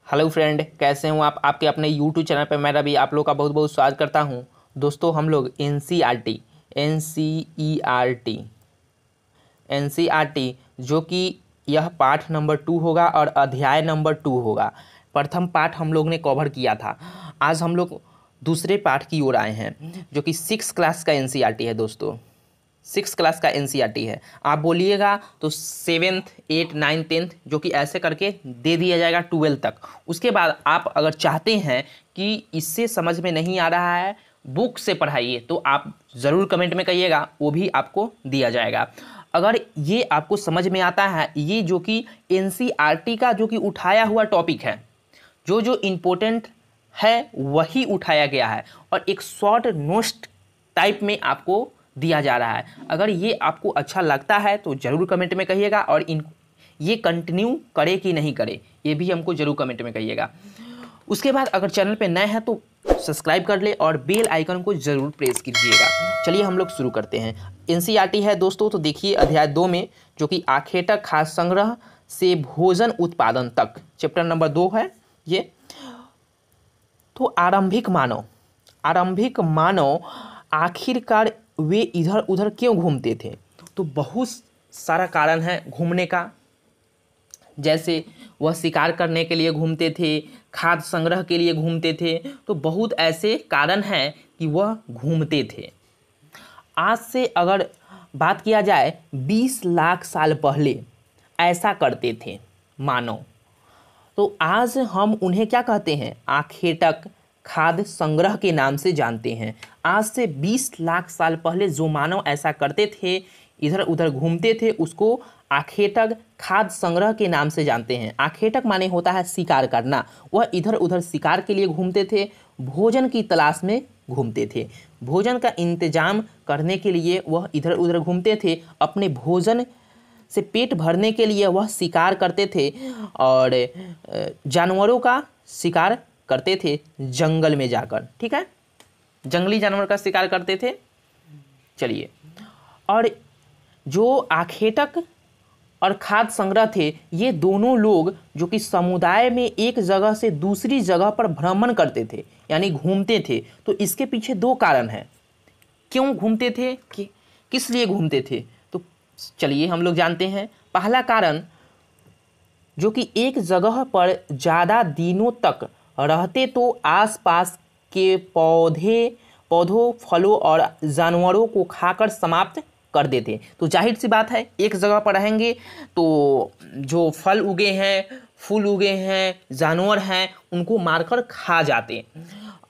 Hello friend, कैसे हूँ आप? आपके अपने यूट्यूब चैनल पर मेरा भी आप लोग का बहुत बहुत स्वागत करता हूँ। दोस्तों, हम लोग एनसीईआरटी जो कि यह पाठ नंबर 2 होगा और अध्याय नंबर 2 होगा। प्रथम पाठ हम लोग ने कवर किया था। आज हम लोग दूसरे पाठ की ओर आए हैं जो कि 6 क्लास का एनसीईआरटी है। दोस्तों, 6 क्लास का एनसीईआरटी है। आप बोलिएगा तो 7th 8th 9th 10th जो कि ऐसे करके दे दिया जाएगा 12 तक। उसके बाद आप अगर चाहते हैं कि इससे समझ में नहीं आ रहा है, बुक से पढ़ाइए, तो आप ज़रूर कमेंट में कहिएगा, वो भी आपको दिया जाएगा। अगर ये आपको समझ में आता है, ये जो कि एनसीईआरटी का जो कि उठाया हुआ टॉपिक है, जो जो इम्पोर्टेंट है वही उठाया गया है और एक शॉर्ट नोट्स टाइप में आपको दिया जा रहा है। अगर ये आपको अच्छा लगता है तो ज़रूर कमेंट में कहिएगा और ये कंटिन्यू करे कि नहीं करे, ये भी हमको ज़रूर कमेंट में कहिएगा। उसके बाद अगर चैनल पे नए हैं तो सब्सक्राइब कर ले और बेल आइकन को ज़रूर प्रेस कीजिएगा। चलिए हम लोग शुरू करते हैं। एनसीईआरटी है दोस्तों, तो देखिए अध्याय 2 में जो कि आखेटक खाद्य संग्रह से भोजन उत्पादन तक, चैप्टर नंबर 2 है ये। तो आरंभिक मानव आखिरकार वे इधर उधर क्यों घूमते थे? तो बहुत सारा कारण है घूमने का। जैसे वह शिकार करने के लिए घूमते थे, खाद्य संग्रह के लिए घूमते थे, तो बहुत ऐसे कारण हैं कि वह घूमते थे। आज से अगर बात किया जाए 20 लाख साल पहले ऐसा करते थे मानव। तो आज हम उन्हें क्या कहते हैं? आखेटक खाद्य संग्रह के नाम से जानते हैं। आज से 20 लाख साल पहले जो मानव ऐसा करते थे, इधर उधर घूमते थे, उसको आखेटक खाद्य संग्रह के नाम से जानते हैं। आखेटक माने होता है शिकार करना। वह इधर उधर शिकार के लिए घूमते थे, भोजन की तलाश में घूमते थे। भोजन का इंतजाम करने के लिए वह इधर उधर घूमते थे। अपने भोजन से पेट भरने के लिए वह शिकार करते थे और जानवरों का शिकार करते थे जंगल में जाकर। ठीक है, जंगली जानवर का शिकार करते थे। चलिए, और जो आखेटक और खाद्य संग्रह थे, ये दोनों लोग जो कि समुदाय में एक जगह से दूसरी जगह पर भ्रमण करते थे, यानी घूमते थे। तो इसके पीछे 2 कारण हैं। क्यों घूमते थे, कि किस लिए घूमते थे? तो चलिए हम लोग जानते हैं। पहला कारण, जो कि एक जगह पर ज़्यादा दिनों तक रहते तो आसपास के पौधों, फलों और जानवरों को खाकर समाप्त कर देते। तो जाहिर सी बात है, एक जगह पर रहेंगे तो जो फल उगे हैं, फूल उगे हैं, जानवर हैं, उनको मारकर खा जाते।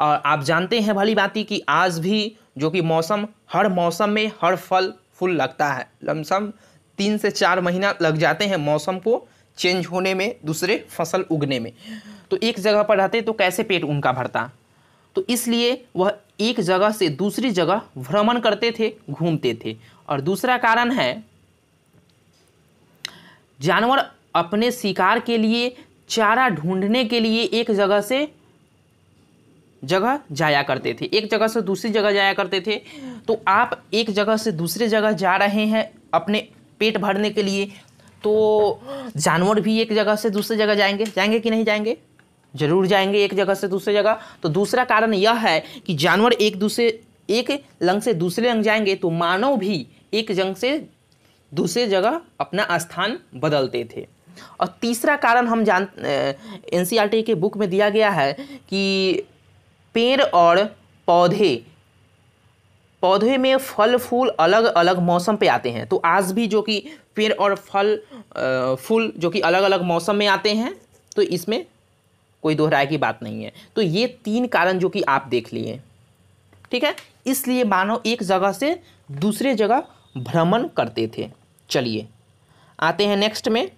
और आप जानते हैं भली बात कि आज भी जो कि हर मौसम में हर फल फूल लगता है। लमसम 3 से 4 महीना लग जाते हैं मौसम को चेंज होने में, दूसरे फसल उगने में। तो एक जगह पर रहते तो कैसे पेट उनका भरता? तो इसलिए वह एक जगह से दूसरी जगह भ्रमण करते थे, घूमते थे। और दूसरा कारण है, जानवर अपने शिकार के लिए चारा ढूंढने के लिए एक जगह से जगह जाया करते थे, एक जगह से दूसरी जगह जाया करते थे। तो आप एक जगह से दूसरी जगह जा रहे हैं अपने पेट भरने के लिए, तो जानवर भी एक जगह से दूसरी जगह जाएंगे कि नहीं जाएंगे? जरूर जाएंगे, एक जगह से दूसरी जगह। तो दूसरा कारण यह है कि जानवर एक लंग से दूसरे लंग जाएंगे, तो मानव भी एक जंग से दूसरे जगह अपना स्थान बदलते थे। और तीसरा कारण हम एनसीईआरटी के बुक में दिया गया है कि पेड़ और पौधे में फल फूल अलग अलग मौसम पे आते हैं। तो आज भी जो कि पेड़ और फल फूल जो कि अलग अलग मौसम में आते हैं, तो इसमें कोई दोहराए की बात नहीं है। तो ये 3 कारण जो कि आप देख लिए, ठीक है। इसलिए मानव एक जगह से दूसरे जगह भ्रमण करते थे। चलिए आते हैं नेक्स्ट में।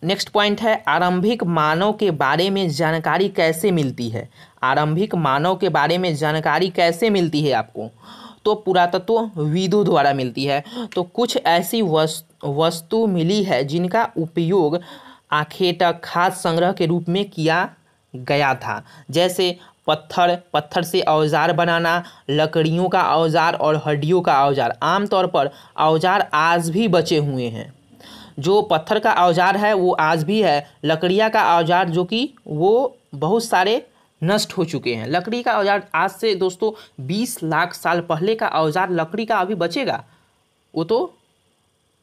नेक्स्ट पॉइंट है, आरंभिक मानव के बारे में जानकारी कैसे मिलती है? आरंभिक मानव के बारे में जानकारी कैसे मिलती है आपको? तो पुरातत्वविदों द्वारा मिलती है। तो कुछ ऐसी वस्तु मिली है जिनका उपयोग आखेटक खाद्य संग्रह के रूप में किया गया था। जैसे पत्थर से औजार बनाना, लकड़ियों का औजार और हड्डियों का औजार। आमतौर पर औजार आज भी बचे हुए हैं जो पत्थर का औजार है वो आज भी है, लकड़ियाँ का औजार जो कि वो बहुत सारे नष्ट हो चुके हैं। लकड़ी का औजार आज से दोस्तों 20 लाख साल पहले का औजार लकड़ी का अभी बचेगा? वो तो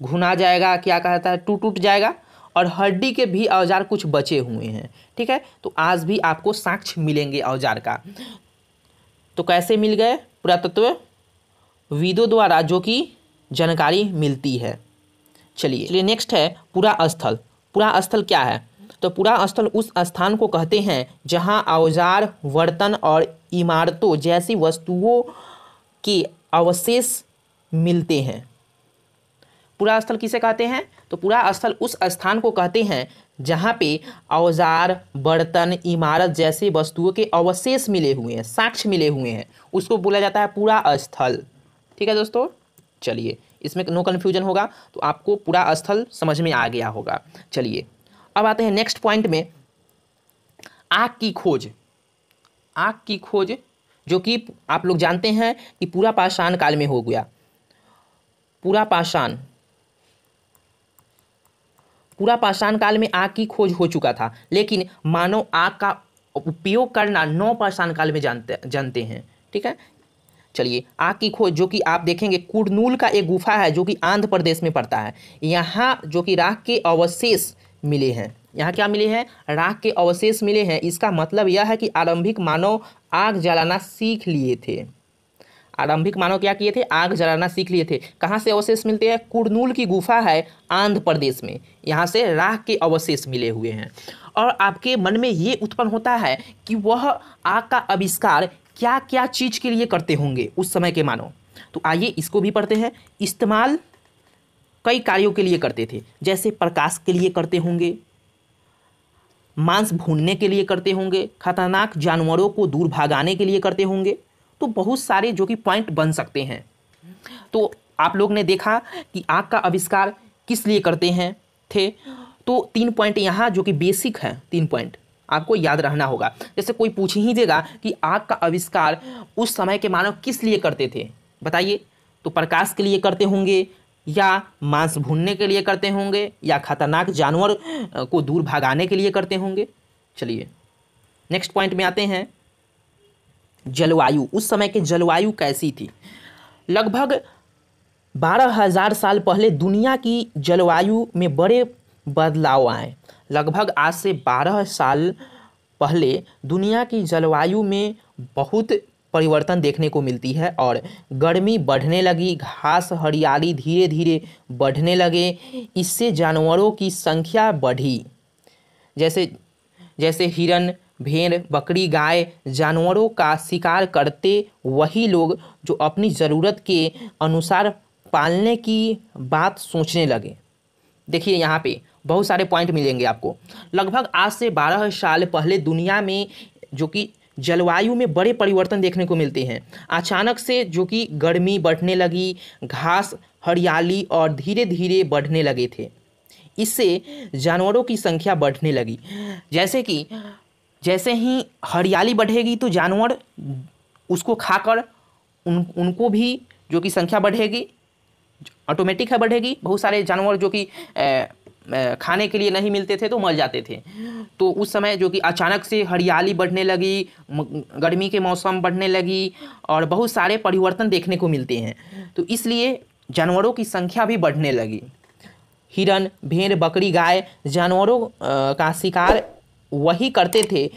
घुना जाएगा, क्या कहता है, टूट टूट जाएगा। और हड्डी के भी औजार कुछ बचे हुए हैं, ठीक है। तो आज भी आपको साक्ष्य मिलेंगे औजार का। तो कैसे मिल गए? पुरातत्वविदों द्वारा जो कि जानकारी मिलती है। चलिए नेक्स्ट है पुरा स्थल। पुरा स्थल क्या है? तो पुरा स्थल उस स्थान को कहते हैं जहां औजार, बर्तन और इमारतों जैसी वस्तुओं के अवशेष मिलते हैं। पुरा स्थल किसे कहते हैं? तो पुरा स्थल उस स्थान को कहते हैं जहाँ पे औजार, बर्तन, इमारत जैसे वस्तुओं के अवशेष मिले हुए हैं, साक्ष्य मिले हुए हैं, उसको बोला जाता है पुरा स्थल। ठीक है दोस्तों, चलिए इसमें नो कन्फ्यूजन होगा, तो आपको पुरा स्थल समझ में आ गया होगा। चलिए अब आते हैं नेक्स्ट पॉइंट में, आग की खोज। आग की खोज जो कि आप लोग जानते हैं कि पूरा पाषाण काल में हो गया। पूरा पाषाण काल में आग की खोज हो चुका था, लेकिन मानव आग का उपयोग करना नव पाषाण काल में जानते हैं। ठीक है, चलिए आग की खोज जो कि आप देखेंगे कुरनूल का एक गुफा है जो कि आंध्र प्रदेश में पड़ता है। यहाँ जो कि राख के अवशेष मिले हैं। यहाँ क्या मिले हैं? राख के अवशेष मिले हैं। इसका मतलब यह है कि आरंभिक मानव आग जलाना सीख लिए थे। आरंभिक मानव क्या किए थे? आग जलाना सीख लिए थे। कहाँ से अवशेष मिलते हैं? कुरनूल की गुफा है आंध्र प्रदेश में, यहाँ से राख के अवशेष मिले हुए हैं। और आपके मन में ये उत्पन्न होता है कि वह आग का आविष्कार क्या क्या चीज़ के लिए करते होंगे उस समय के मानव। तो आइए इसको भी पढ़ते हैं। इस्तेमाल कई कार्यों के लिए करते थे, जैसे प्रकाश के लिए करते होंगे, मांस भूनने के लिए करते होंगे, खतरनाक जानवरों को दूर भगाने के लिए करते होंगे। तो बहुत सारे जो कि पॉइंट बन सकते हैं। तो आप लोग ने देखा कि आग का आविष्कार किस लिए करते हैं थे। तो 3 पॉइंट यहाँ जो कि बेसिक है, 3 पॉइंट आपको याद रहना होगा। जैसे कोई पूछ ही देगा कि आग का आविष्कार उस समय के मानव किस लिए करते थे, बताइए। तो प्रकाश के लिए करते होंगे, या मांस भूनने के लिए करते होंगे, या खतरनाक जानवर को दूर भगाने के लिए करते होंगे। चलिए नेक्स्ट पॉइंट में आते हैं, जलवायु। उस समय की जलवायु कैसी थी? लगभग 12,000 साल पहले दुनिया की जलवायु में बड़े बदलाव आए। लगभग आज से 12 साल पहले दुनिया की जलवायु में बहुत परिवर्तन देखने को मिलती है और गर्मी बढ़ने लगी, घास हरियाली धीरे धीरे बढ़ने लगे। इससे जानवरों की संख्या बढ़ी, जैसे जैसे हिरन, भेड़, बकरी, गाय जानवरों का शिकार करते वही लोग जो अपनी ज़रूरत के अनुसार पालने की बात सोचने लगे। देखिए यहाँ पे बहुत सारे पॉइंट मिलेंगे आपको। लगभग आज से 12 साल पहले दुनिया में जो कि जलवायु में बड़े परिवर्तन देखने को मिलते हैं। अचानक से जो कि गर्मी बढ़ने लगी, घास हरियाली और धीरे धीरे बढ़ने लगे थे। इससे जानवरों की संख्या बढ़ने लगी। जैसे ही हरियाली बढ़ेगी तो जानवर उसको खाकर उनको भी जो कि संख्या बढ़ेगी, ऑटोमेटिक है बढ़ेगी। बहुत सारे जानवर जो कि खाने के लिए नहीं मिलते थे तो मर जाते थे। तो उस समय जो कि अचानक से हरियाली बढ़ने लगी, गर्मी के मौसम बढ़ने लगी और बहुत सारे परिवर्तन देखने को मिलते हैं। तो इसलिए जानवरों की संख्या भी बढ़ने लगी। हिरन, भेड़, बकरी, गाय जानवरों का शिकार वही करते थे,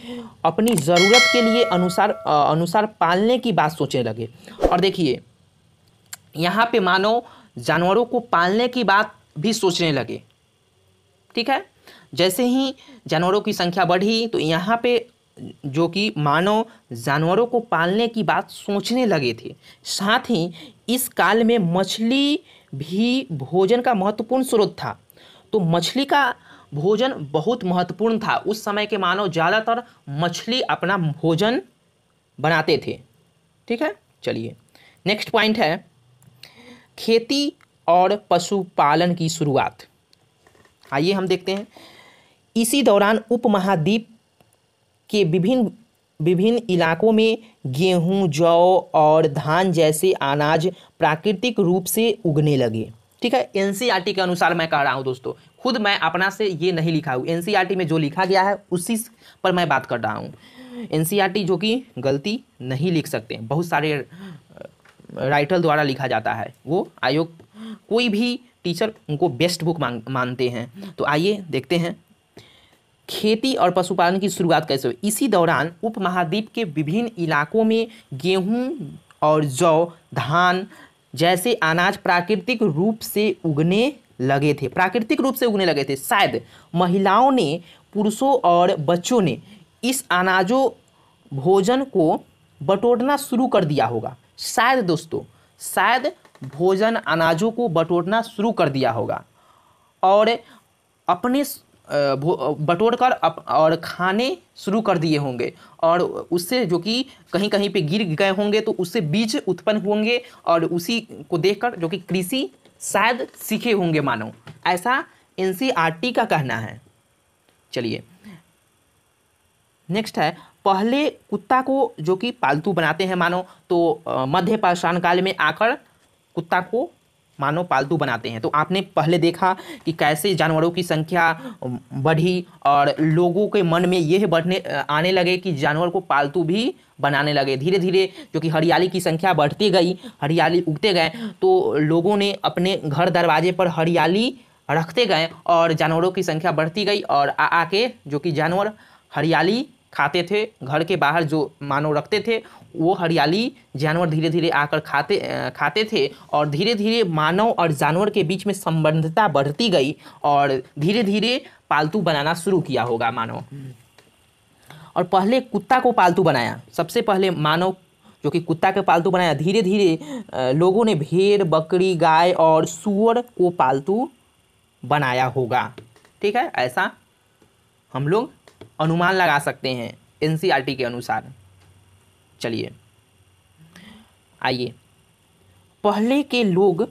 अपनी ज़रूरत के लिए अनुसार पालने की बात सोचने लगे। और देखिए यहाँ पे मानव जानवरों को पालने की बात भी सोचने लगे। ठीक है, जैसे ही जानवरों की संख्या बढ़ी तो यहाँ पे जो कि मानव जानवरों को पालने की बात सोचने लगे थे। साथ ही इस काल में मछली भी भोजन का महत्वपूर्ण स्रोत था। तो मछली का भोजन बहुत महत्वपूर्ण था। उस समय के मानव ज़्यादातर मछली अपना भोजन बनाते थे। ठीक है, चलिए नेक्स्ट पॉइंट है, खेती और पशुपालन की शुरुआत। आइए हम देखते हैं। इसी दौरान उपमहाद्वीप के विभिन्न इलाकों में गेहूं, जौ और धान जैसे अनाज प्राकृतिक रूप से उगने लगे। ठीक है, एनसीईआरटी के अनुसार मैं कह रहा हूँ दोस्तों, खुद मैं अपना से ये नहीं लिखा हूँ, एनसीईआरटी में जो लिखा गया है उसी पर मैं बात कर रहा हूँ। एनसीईआरटी जो कि गलती नहीं लिख सकते, बहुत सारे राइटर द्वारा लिखा जाता है, वो आयोग कोई भी टीचर उनको बेस्ट बुक मानते हैं। तो आइए देखते हैं खेती और पशुपालन की शुरुआत कैसे हुई। इसी दौरान उपमहाद्वीप के विभिन्न इलाकों में गेहूं और जौ, धान जैसे अनाज प्राकृतिक रूप से उगने लगे थे, प्राकृतिक रूप से उगने लगे थे। शायद महिलाओं ने, पुरुषों और बच्चों ने इस अनाजों भोजन को बटोरना शुरू कर दिया होगा। शायद दोस्तों, शायद भोजन अनाजों को बटोरना शुरू कर दिया होगा और अपने बटोर कर और खाने शुरू कर दिए होंगे, और उससे जो कि कहीं कहीं पे गिर गए होंगे तो उससे बीज उत्पन्न होंगे और उसी को देखकर जो कि कृषि शायद सीखे होंगे मानो, ऐसा एनसीईआरटी का कहना है। चलिए नेक्स्ट है, पहले कुत्ता को जो कि पालतू बनाते हैं मानो, तो मध्य पाषाण काल में आकर कुत्ता को मानो पालतू बनाते हैं। तो आपने पहले देखा कि कैसे जानवरों की संख्या बढ़ी और लोगों के मन में यह बढ़ने आने लगे कि जानवर को पालतू भी बनाने लगे। धीरे धीरे जो कि हरियाली की संख्या बढ़ती गई, हरियाली उगते गए, तो लोगों ने अपने घर दरवाजे पर हरियाली रखते गए और जानवरों की संख्या बढ़ती गई, और आके जो कि जानवर हरियाली खाते थे, घर के बाहर जो मानव रखते थे वो हरियाली जानवर धीरे धीरे आकर खाते थे, और धीरे धीरे मानव और जानवर के बीच में संबंधता बढ़ती गई और धीरे धीरे पालतू बनाना शुरू किया होगा मानव। और पहले कुत्ता को पालतू बनाया, सबसे पहले मानव जो कि कुत्ता के पालतू बनाया। धीरे धीरे लोगों ने भेड़, बकरी, गाय और सूअर को पालतू बनाया होगा। ठीक है, ऐसा हम लोग अनुमान लगा सकते हैं एनसीईआरटी के अनुसार। चलिए आइए, पहले के लोग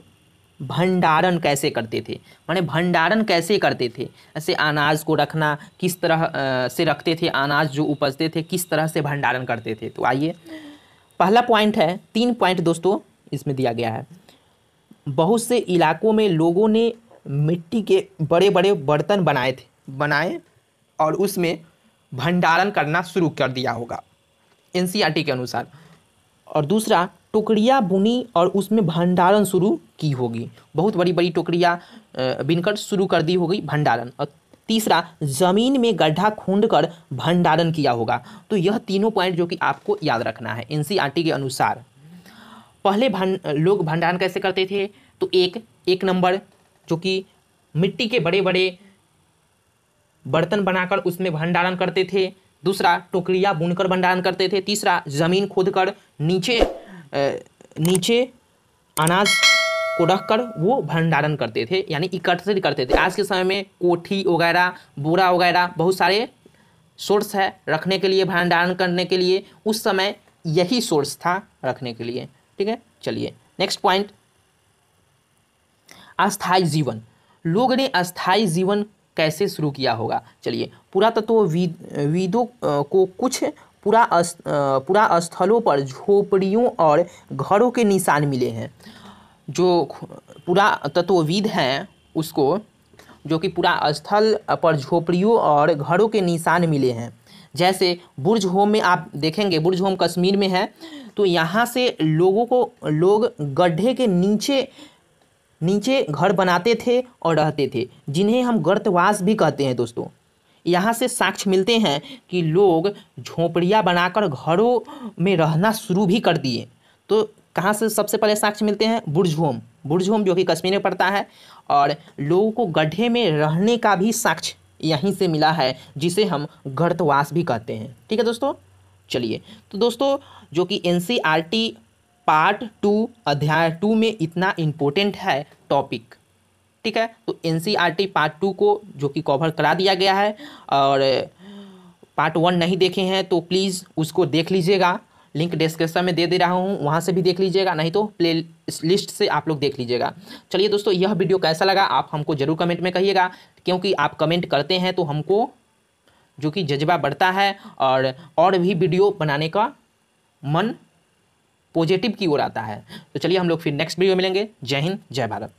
भंडारण कैसे करते थे, माने भंडारण कैसे करते थे, ऐसे अनाज को रखना किस तरह से रखते थे, अनाज जो उपजते थे किस तरह से भंडारण करते थे। तो आइए, पहला पॉइंट है, 3 पॉइंट दोस्तों इसमें दिया गया है। बहुत से इलाकों में लोगों ने मिट्टी के बड़े बड़े बर्तन बनाए और उसमें भंडारण करना शुरू कर दिया होगा एनसीईआरटी के अनुसार। और दूसरा, टोकरियाँ बुनी और उसमें भंडारण शुरू की होगी, बहुत बड़ी बड़ी टोकरियाँ बिनकर शुरू कर दी होगी भंडारण। और तीसरा, ज़मीन में गड्ढा खूंदकर भंडारण किया होगा। तो यह तीनों पॉइंट जो कि आपको याद रखना है एनसीईआरटी के अनुसार। पहले लोग भंडारण कैसे करते थे, तो एक नंबर जो कि मिट्टी के बड़े बड़े बर्तन बनाकर उसमें भंडारण करते थे। दूसरा, टोकरियाँ बुनकर भंडारण करते थे। तीसरा, ज़मीन खोदकर नीचे अनाज को रखकर वो भंडारण करते थे, यानी एकत्रित करते थे। आज के समय में कोठी वगैरह, बोरा वगैरह बहुत सारे सोर्स है रखने के लिए, भंडारण करने के लिए। उस समय यही सोर्स था रखने के लिए। ठीक है, चलिए नेक्स्ट पॉइंट, अस्थायी जीवन। लोग ने अस्थायी जीवन कैसे शुरू किया होगा। चलिए, पुरातत्वविदों को कुछ पुरा स्थलों पर झोपड़ियों और घरों के निशान मिले हैं। जो पुरातत्वविद हैं उसको जो कि पूरा स्थल पर झोपड़ियों और घरों के निशान मिले हैं। जैसे बुर्ज होम में आप देखेंगे, बुर्ज होम कश्मीर में है, तो यहाँ से लोग गड्ढे के नीचे घर बनाते थे और रहते थे, जिन्हें हम गर्तवास भी कहते हैं दोस्तों। यहाँ से साक्ष्य मिलते हैं कि लोग झोपड़ियाँ बनाकर घरों में रहना शुरू भी कर दिए। तो कहाँ से सबसे पहले साक्ष्य मिलते हैं, बुर्ज होम जो कि कश्मीर में पड़ता है, और लोगों को गड्ढे में रहने का भी साक्ष्य यहीं से मिला है, जिसे हम गर्तवास भी कहते हैं। ठीक है दोस्तों, चलिए, तो दोस्तों जो कि एनसीईआरटी पार्ट 2 अध्याय 2 में इतना इम्पोर्टेंट है टॉपिक। ठीक है, तो एनसीईआरटी पार्ट 2 को जो कि कवर करा दिया गया है, और पार्ट 1 नहीं देखे हैं तो प्लीज़ उसको देख लीजिएगा, लिंक डिस्क्रिप्शन में दे रहा हूँ, वहाँ से भी देख लीजिएगा, नहीं तो प्ले लिस्ट से आप लोग देख लीजिएगा। चलिए दोस्तों, यह वीडियो कैसा लगा आप हमको ज़रूर कमेंट में कहिएगा, क्योंकि आप कमेंट करते हैं तो हमको जो कि जज्बा बढ़ता है और भी वीडियो बनाने का मन पॉजिटिव की ओर आता है। तो चलिए हम लोग फिर नेक्स्ट वीडियो मिलेंगे। जय हिंद, जय भारत।